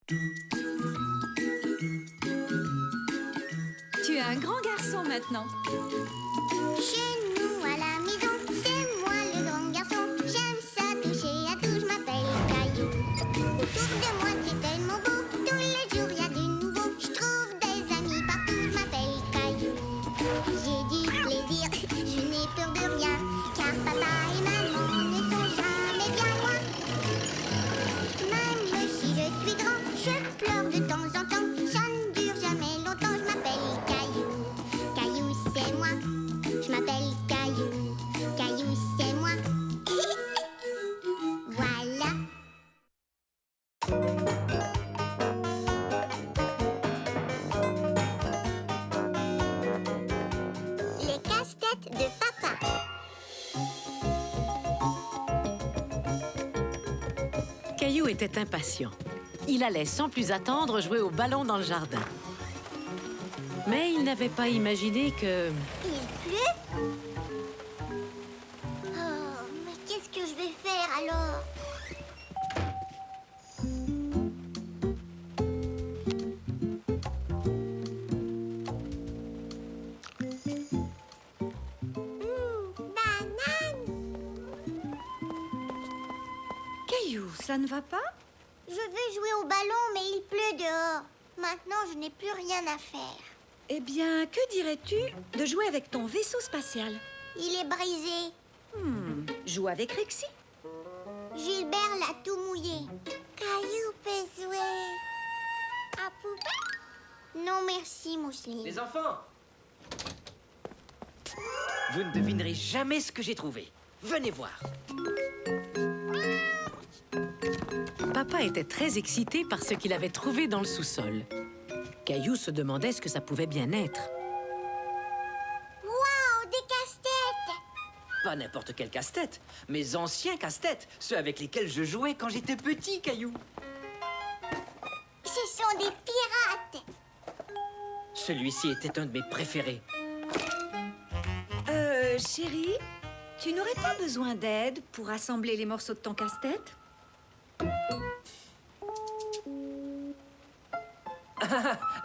Tu es un grand garçon maintenant. Chez nous à la maison, c'est moi le grand garçon. J'aime ça toucher à tout, je m'appelle Caillou. Autour de moi c'est tellement beau, tous les jours y a du nouveau. Je trouve des amis partout, je m'appelle Caillou. J'ai du plaisir, je n'ai peur de rien, car papa et maman ne sont jamais bien loin. Même si je suis grand, je pleure de temps en temps. Ça ne dure jamais longtemps, je m'appelle Caillou. Caillou c'est moi, je m'appelle Caillou. Caillou c'est moi. Voilà. Les casse-têtes de papa. Caillou était impatient. Il allait sans plus attendre jouer au ballon dans le jardin. Mais il n'avait pas imaginé que... Il pleut? Oh, mais qu'est-ce que je vais faire alors? Banane! Caillou, ça ne va pas? Je veux jouer au ballon, mais il pleut dehors. Maintenant, je n'ai plus rien à faire. Eh bien, que dirais-tu de jouer avec ton vaisseau spatial? Il est brisé. Joue avec Rexy. Gilbert l'a tout mouillé. Caillou peut jouer. À poupée? Non, merci, Mousseline. Les enfants! Vous ne devinerez jamais ce que j'ai trouvé. Venez voir. Papa était très excité par ce qu'il avait trouvé dans le sous-sol. Caillou se demandait ce que ça pouvait bien être. Waouh, des casse-têtes! Pas n'importe quel casse-tête, mes anciens casse-têtes, ceux avec lesquels je jouais quand j'étais petit, Caillou. Ce sont des pirates. Celui-ci était un de mes préférés. Chérie, tu n'aurais pas besoin d'aide pour assembler les morceaux de ton casse-tête?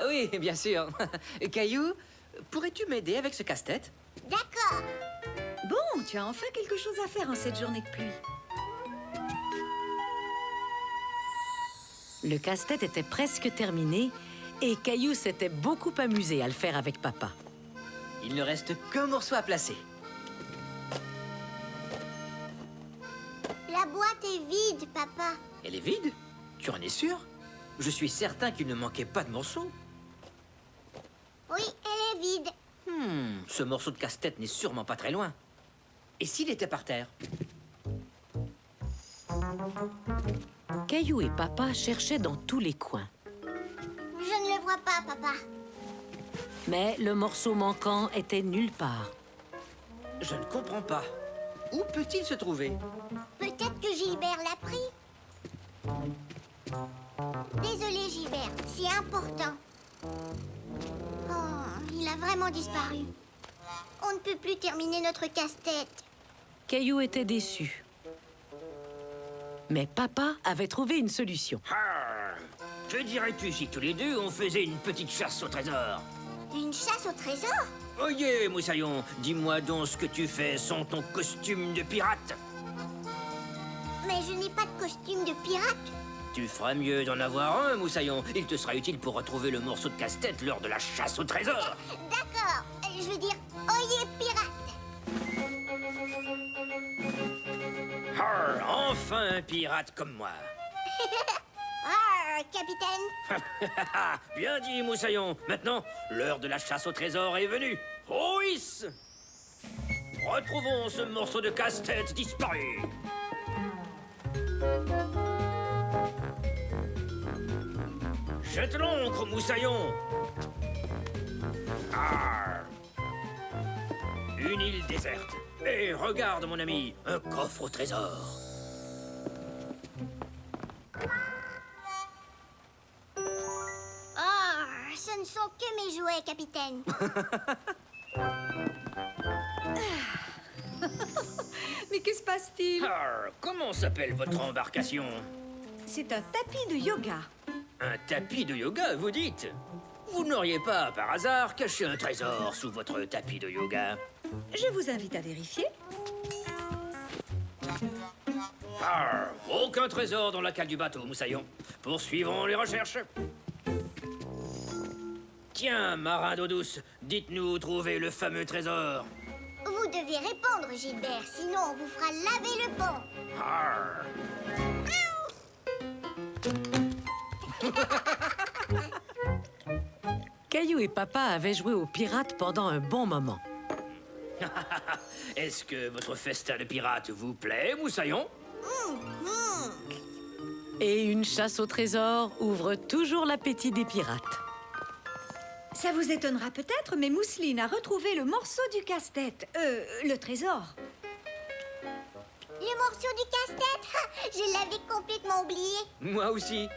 Oui, bien sûr. Caillou, pourrais-tu m'aider avec ce casse-tête? D'accord. Bon, tu as enfin quelque chose à faire en cette journée de pluie. Le casse-tête était presque terminé et Caillou s'était beaucoup amusé à le faire avec papa. Il ne reste qu'un morceau à placer. La boîte est vide, papa. Elle est vide? Tu en es sûr? Je suis certain qu'il ne manquait pas de morceaux. Oui, elle est vide. Ce morceau de casse-tête n'est sûrement pas très loin. Et s'il était par terre? Caillou et papa cherchaient dans tous les coins. Je ne le vois pas, papa. Mais le morceau manquant était nulle part. Je ne comprends pas. Où peut-il se trouver? Peut-être que Gilbert l'a pris. Désolé, Gilbert, c'est important. Oh, il a vraiment disparu. On ne peut plus terminer notre casse-tête. Caillou était déçu. Mais papa avait trouvé une solution. Ah, que dirais-tu si tous les deux on faisait une petite chasse au trésor? Une chasse au trésor? Oyez, Moussaillon, dis-moi donc ce que tu fais sans ton costume de pirate. Mais je n'ai pas de costume de pirate. Tu feras mieux d'en avoir un, Moussaillon. Il te sera utile pour retrouver le morceau de casse-tête lors de la chasse au trésor. D'accord, je veux dire, oyez, pirate. Ah, enfin un pirate comme moi. Ah, capitaine. Bien dit, Moussaillon. Maintenant, l'heure de la chasse au trésor est venue. Oïs! Retrouvons ce morceau de casse-tête disparu. Jette l'encre, Moussaillon. Ah. Une île déserte. Et regarde, mon ami, un coffre au trésor. Oh, ce ne sont que mes jouets, capitaine. Mais que se passe-t-il? Ah, comment s'appelle votre embarcation? C'est un tapis de yoga. Un tapis de yoga, vous dites? Vous n'auriez pas, par hasard, caché un trésor sous votre tapis de yoga? Je vous invite à vérifier. Ah, aucun trésor dans la cale du bateau, Moussaillon. Poursuivons les recherches. Tiens, marin d'eau douce, dites-nous où trouver le fameux trésor. Vous devez répondre, Gilbert, sinon on vous fera laver le pont. Arr. Caillou et Papa avaient joué aux pirates pendant un bon moment. Est-ce que votre festin de pirate vous plaît, Moussaillon? Et une chasse au trésor ouvre toujours l'appétit des pirates. Ça vous étonnera peut-être, mais Mousseline a retrouvé le morceau du casse-tête. Le trésor. Le morceau du casse-tête, je l'avais complètement oublié. Moi aussi.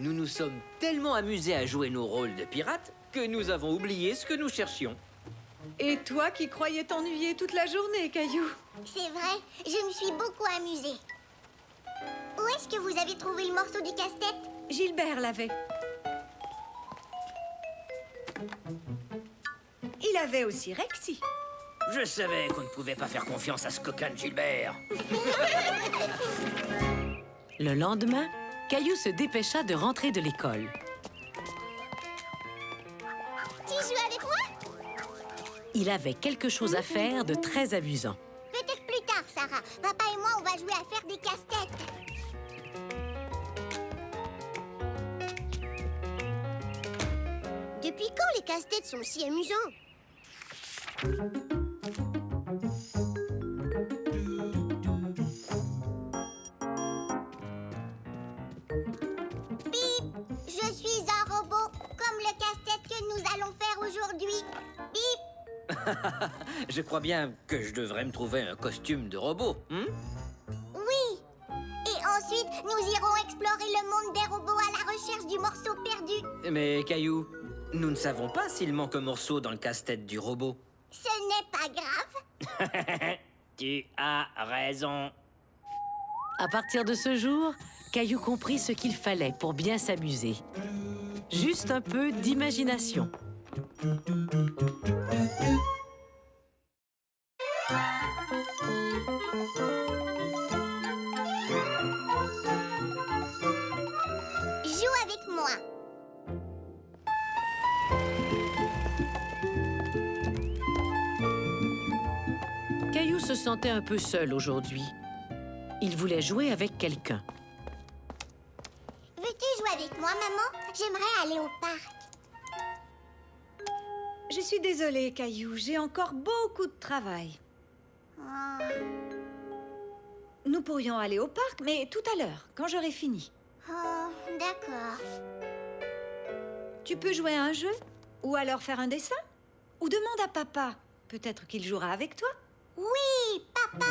Nous nous sommes tellement amusés à jouer nos rôles de pirates que nous avons oublié ce que nous cherchions. Et toi qui croyais t'ennuyer toute la journée, Caillou. C'est vrai, je me suis beaucoup amusée. Où est-ce que vous avez trouvé le morceau du casse-tête? Gilbert l'avait. Il avait aussi Rexy. Je savais qu'on ne pouvait pas faire confiance à ce coquin de Gilbert. Le lendemain, Caillou se dépêcha de rentrer de l'école. Tu joues avec moi? Il avait quelque chose à faire de très amusant. Peut-être plus tard, Sarah. Papa et moi, on va jouer à faire des casse-têtes. Depuis quand les casse-têtes sont si amusants? Bip! Je suis un robot, comme le casse-tête que nous allons faire aujourd'hui. Bip! Je crois bien que je devrais me trouver un costume de robot. Oui! Et ensuite, nous irons explorer le monde des robots à la recherche du morceau perdu. Mais Caillou, nous ne savons pas s'il manque un morceau dans le casse-tête du robot. Ce n'est pas grave. Tu as raison. À partir de ce jour, Caillou comprit ce qu'il fallait pour bien s'amuser. Juste un peu d'imagination. Joue avec moi. Caillou se sentait un peu seul aujourd'hui. Il voulait jouer avec quelqu'un. Veux-tu jouer avec moi, maman? J'aimerais aller au parc. Je suis désolée, Caillou. J'ai encore beaucoup de travail. Oh. Nous pourrions aller au parc, mais tout à l'heure, quand j'aurai fini. Oh, d'accord. Tu peux jouer à un jeu? Ou alors faire un dessin? Ou demande à papa. Peut-être qu'il jouera avec toi. Oui, papa.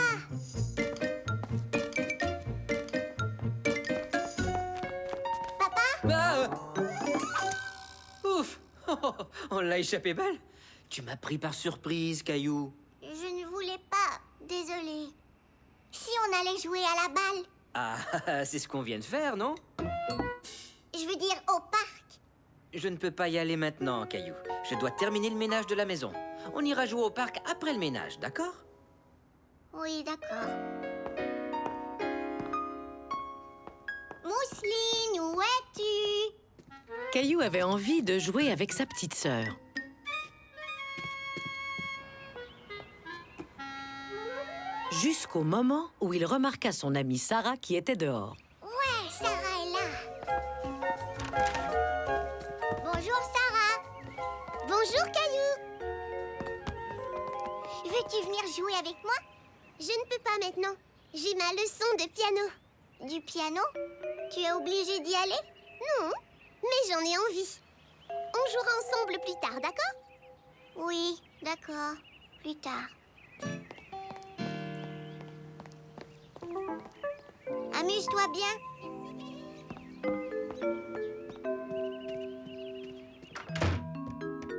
Papa? Ah Ouf On l'a échappé belle. Tu m'as pris par surprise, Caillou. Je ne voulais pas. Désolée. Si on allait jouer à la balle, Ah, c'est ce qu'on vient de faire, non? je veux dire au parc. Je ne peux pas y aller maintenant, Caillou. Je dois terminer le ménage de la maison. On ira jouer au parc après le ménage, d'accord? Oui, d'accord. Mousseline, où es-tu? Caillou avait envie de jouer avec sa petite sœur. Jusqu'au moment où il remarqua son amie Sarah qui était dehors. Ouais, Sarah est là. Bonjour, Sarah. Bonjour, Caillou. Veux-tu venir jouer avec moi? Je ne peux pas maintenant. J'ai ma leçon de piano. Du piano? Tu es obligé d'y aller? Non, mais j'en ai envie. On jouera ensemble plus tard, d'accord? Oui, d'accord. Plus tard. Amuse-toi bien.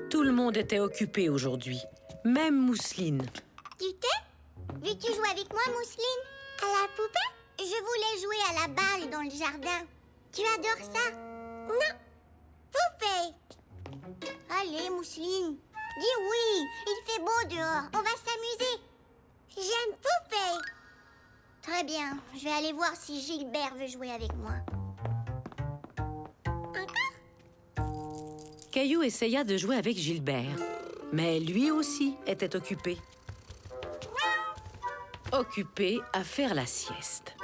Tout le monde était occupé aujourd'hui, même Mousseline. Tu t'es? Veux-tu jouer avec moi, Mousseline? À la poupée? Je voulais jouer à la balle dans le jardin. Tu adores ça? Poupée. Allez, Mousseline, dis oui. Il fait beau dehors. On va s'amuser. J'aime Poupée. Très bien. Je vais aller voir si Gilbert veut jouer avec moi. Caillou essaya de jouer avec Gilbert, mais lui aussi était occupé. Occupé à faire la sieste.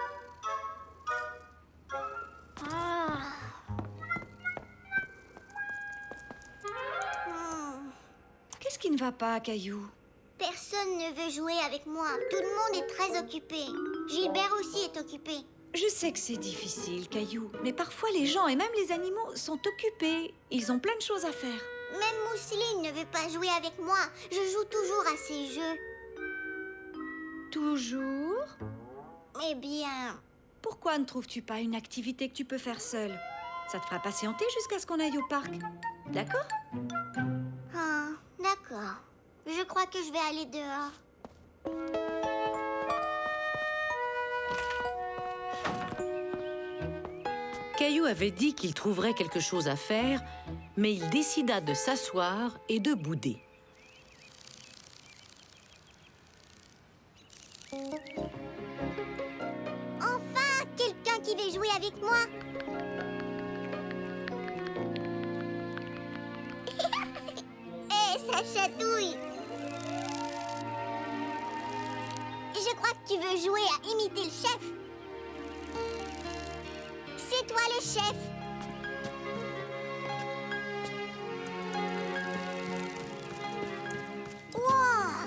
Qu'est-ce qui ne va pas, Caillou? Personne ne veut jouer avec moi. Tout le monde est très occupé. Gilbert aussi est occupé. Je sais que c'est difficile, Caillou, mais parfois les gens et même les animaux sont occupés. Ils ont plein de choses à faire. Même Mousseline ne veut pas jouer avec moi. Je joue toujours à ces jeux. Toujours? Eh bien, Pourquoi ne trouves-tu pas une activité que tu peux faire seule? Ça te fera patienter jusqu'à ce qu'on aille au parc. D'accord? d'accord. Je crois que je vais aller dehors. Caillou avait dit qu'il trouverait quelque chose à faire, mais il décida de s'asseoir et de bouder. Enfin, quelqu'un qui veut jouer avec moi. Ça chatouille. Je crois que tu veux jouer à imiter le chef. C'est toi le chef. Wow.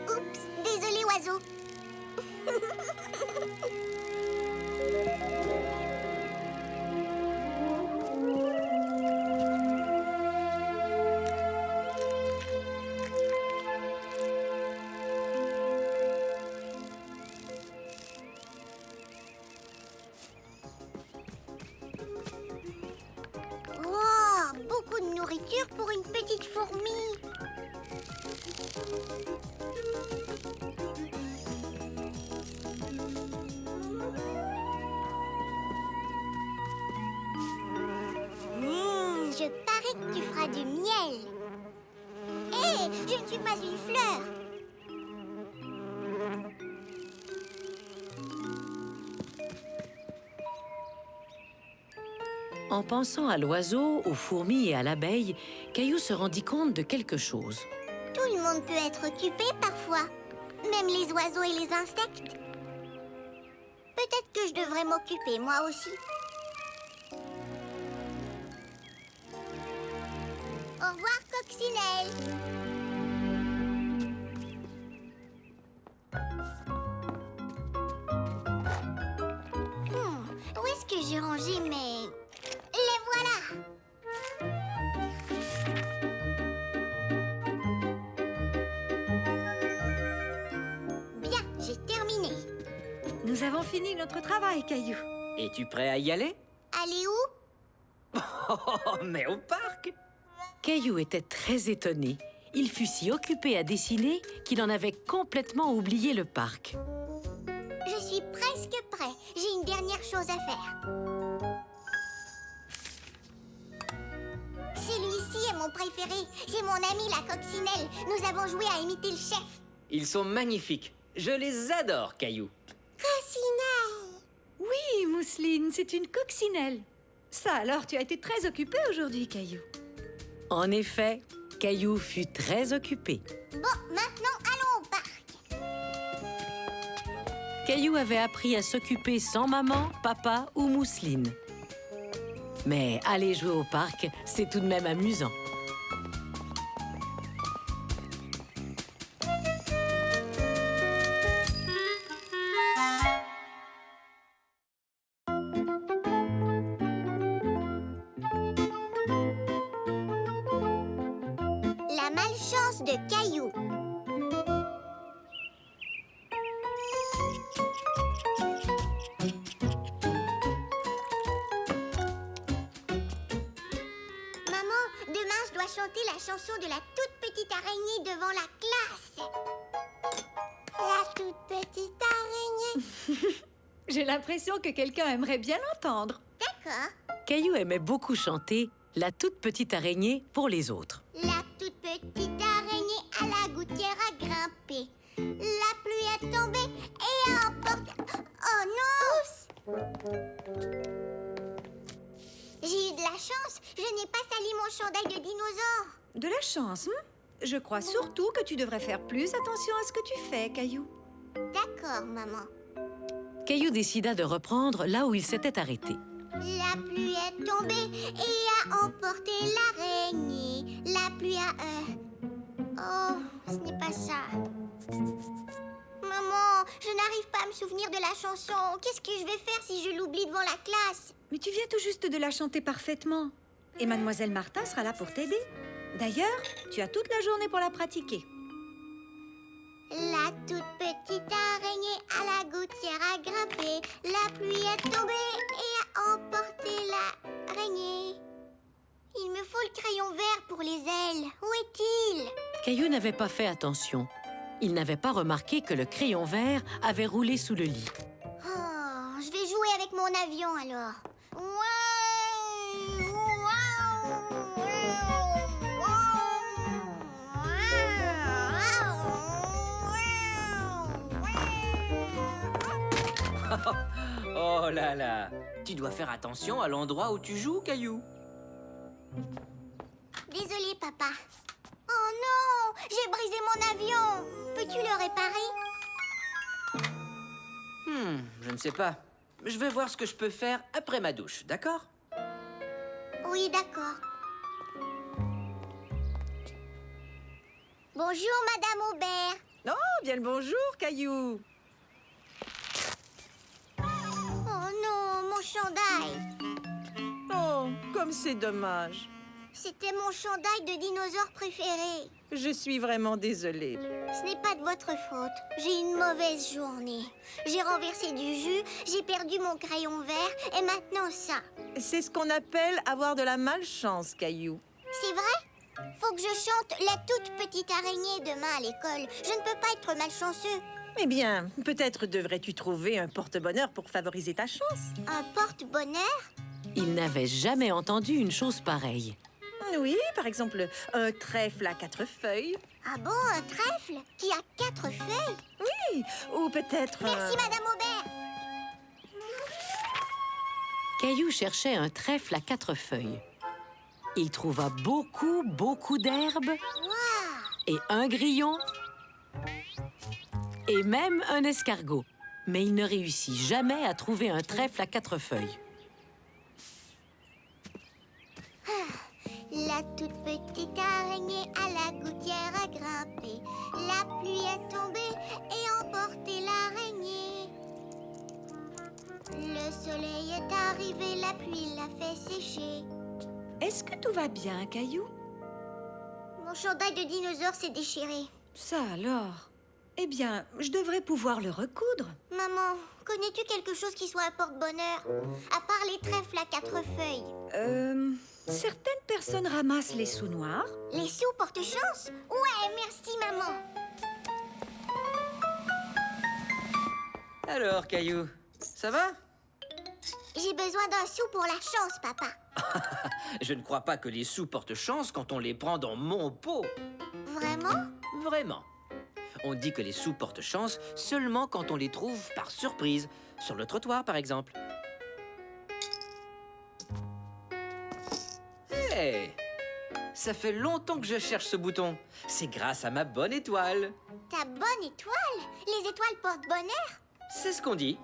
Oups, désolé oiseau. Beaucoup de nourriture pour une petite fourmi. Je parie que tu feras du miel. Hé, je ne suis pas une fleur. En pensant à l'oiseau, aux fourmis et à l'abeille, Caillou se rendit compte de quelque chose. Tout le monde peut être occupé parfois, même les oiseaux et les insectes. Peut-être que je devrais m'occuper moi aussi. Au revoir, Coccinelle. Où est-ce que j'ai rangé mes... Les voilà! Bien, j'ai terminé. Nous avons fini notre travail, Caillou. Es-tu prêt à y aller? Allez où? Oh, mais au parc! Caillou était très étonné. Il fut si occupé à dessiner qu'il en avait complètement oublié le parc. Je suis presque prêt. J'ai une dernière chose à faire. Celui-ci est mon préféré. C'est mon ami la coccinelle. Nous avons joué à imiter le chef. Ils sont magnifiques. Je les adore, Caillou. Coccinelle! Oui, Mousseline, c'est une coccinelle. Ça alors, tu as été très occupée aujourd'hui, Caillou. En effet, Caillou fut très occupé. Bon, maintenant, allons au parc. Caillou avait appris à s'occuper sans maman, papa ou Mousseline. Mais aller jouer au parc, c'est tout de même amusant. La malchance de Caillou. Maman, demain je dois chanter la chanson de la toute petite araignée devant la classe. La toute petite araignée. J'ai l'impression que quelqu'un aimerait bien l'entendre. D'accord. Caillou aimait beaucoup chanter La toute petite araignée pour les autres. La toute petite araignée à la gouttière a grimpé. La pluie est tombée et a emporté... Oh non! J'ai eu de la chance. Je n'ai pas sali mon chandail de dinosaure. De la chance, Je crois surtout que tu devrais faire plus attention à ce que tu fais, Caillou. D'accord, maman. Caillou décida de reprendre là où il s'était arrêté. La pluie est tombée et a emporté l'araignée. La pluie a... Oh, ce n'est pas ça. Maman, je n'arrive pas à me souvenir de la chanson. Qu'est-ce que je vais faire si je l'oublie devant la classe? Mais tu viens tout juste de la chanter parfaitement. Et Mademoiselle Martha sera là pour t'aider. D'ailleurs, tu as toute la journée pour la pratiquer. La toute petite araignée à la gouttière a grimpé. La pluie est tombée et a emporté l'araignée. Il me faut le crayon vert pour les ailes. Où est-il? Caillou n'avait pas fait attention. Il n'avait pas remarqué que le crayon vert avait roulé sous le lit. Oh, je vais jouer avec mon avion alors. Oh là là! Tu dois faire attention à l'endroit où tu joues, Caillou. Désolée, papa. Oh non! J'ai brisé mon avion! Peux-tu le réparer? Je ne sais pas. Je vais voir ce que je peux faire après ma douche, d'accord? Oui, d'accord. Bonjour, Madame Aubert. Oh, bien le bonjour, Caillou. Oh non, mon chandail. Oh, comme c'est dommage. C'était mon chandail de dinosaure préféré. Je suis vraiment désolée. Ce n'est pas de votre faute. J'ai une mauvaise journée. J'ai renversé du jus, j'ai perdu mon crayon vert et maintenant ça. C'est ce qu'on appelle avoir de la malchance, Caillou. C'est vrai? Faut que je chante la toute petite araignée demain à l'école. Je ne peux pas être malchanceux. Eh bien, peut-être devrais-tu trouver un porte-bonheur pour favoriser ta chance. Un porte-bonheur? Il n'avait jamais entendu une chose pareille. Oui, par exemple, un trèfle à 4 feuilles. Ah bon, un trèfle qui a 4 feuilles? Oui, ou peut-être... Merci, Madame Aubert. Caillou cherchait un trèfle à 4 feuilles. Il trouva beaucoup d'herbes Wow! et un grillon et même un escargot. Mais il ne réussit jamais à trouver un trèfle à 4 feuilles. La toute petite araignée à la gouttière a grimpé. La pluie est tombée et emporté l'araignée. Le soleil est arrivé, la pluie l'a fait sécher. Est-ce que tout va bien, Caillou? Mon chandail de dinosaure s'est déchiré. Ça alors? Eh bien, je devrais pouvoir le recoudre. Maman, connais-tu quelque chose qui soit un porte-bonheur? À part les trèfles à 4 feuilles. Certaines personnes ramassent les sous noirs. Les sous porte-chance? Ouais, merci, maman. Alors, Caillou, ça va? J'ai besoin d'un sou pour la chance, papa. Je ne crois pas que les sous portent chance quand on les prend dans mon pot. Vraiment? Vraiment. On dit que les sous portent chance seulement quand on les trouve par surprise, sur le trottoir par exemple. Hé! Ça fait longtemps que je cherche ce bouton. C'est grâce à ma bonne étoile. Ta bonne étoile? Les étoiles portent bonheur? C'est ce qu'on dit.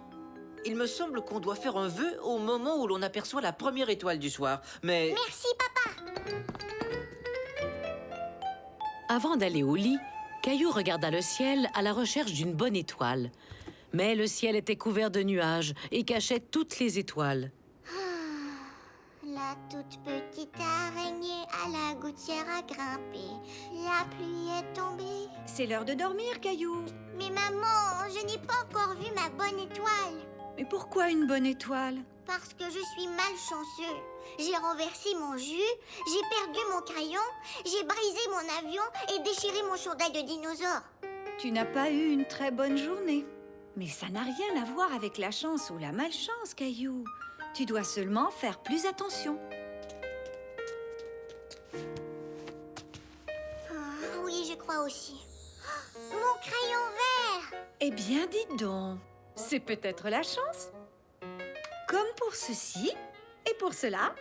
Il me semble qu'on doit faire un vœu au moment où l'on aperçoit la première étoile du soir, mais... Merci, papa. Avant d'aller au lit, Caillou regarda le ciel à la recherche d'une bonne étoile. Mais le ciel était couvert de nuages et cachait toutes les étoiles. La toute petite araignée à la gouttière a grimpé. La pluie est tombée. C'est l'heure de dormir, Caillou. Mais maman, je n'ai pas encore vu ma bonne étoile. Mais pourquoi une bonne étoile? Parce que je suis malchanceux. J'ai renversé mon jus, j'ai perdu mon crayon, j'ai brisé mon avion et déchiré mon chandail de dinosaure. Tu n'as pas eu une très bonne journée. Mais ça n'a rien à voir avec la chance ou la malchance, Caillou. Tu dois seulement faire plus attention. Oh, oui, je crois aussi. Oh, mon crayon vert! Eh bien, dites donc, c'est peut-être la chance. Comme pour ceci et pour cela.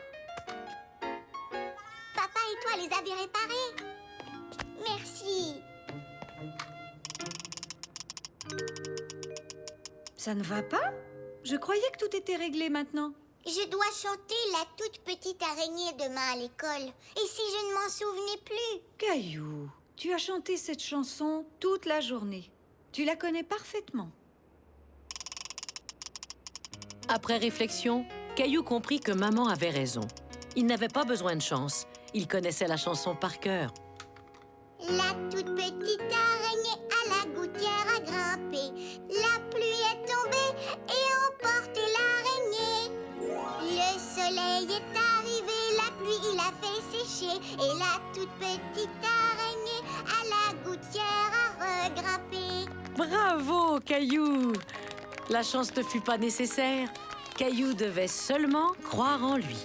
Papa et toi les avez réparés. Merci. Ça ne va pas? Je croyais que tout était réglé maintenant. Je dois chanter la toute petite araignée demain à l'école. Et si je ne m'en souvenais plus? Caillou, tu as chanté cette chanson toute la journée. Tu la connais parfaitement. Après réflexion, Caillou comprit que maman avait raison. Il n'avait pas besoin de chance. Il connaissait la chanson par cœur. La toute petite araignée à la gouttière a grimpé. La pluie est tombée et emporté l'araignée. Le soleil est arrivé, la pluie il a fait sécher. Et la toute petite araignée à la gouttière a regrimpé. Bravo, Caillou! La chance ne fut pas nécessaire. Caillou devait seulement croire en lui.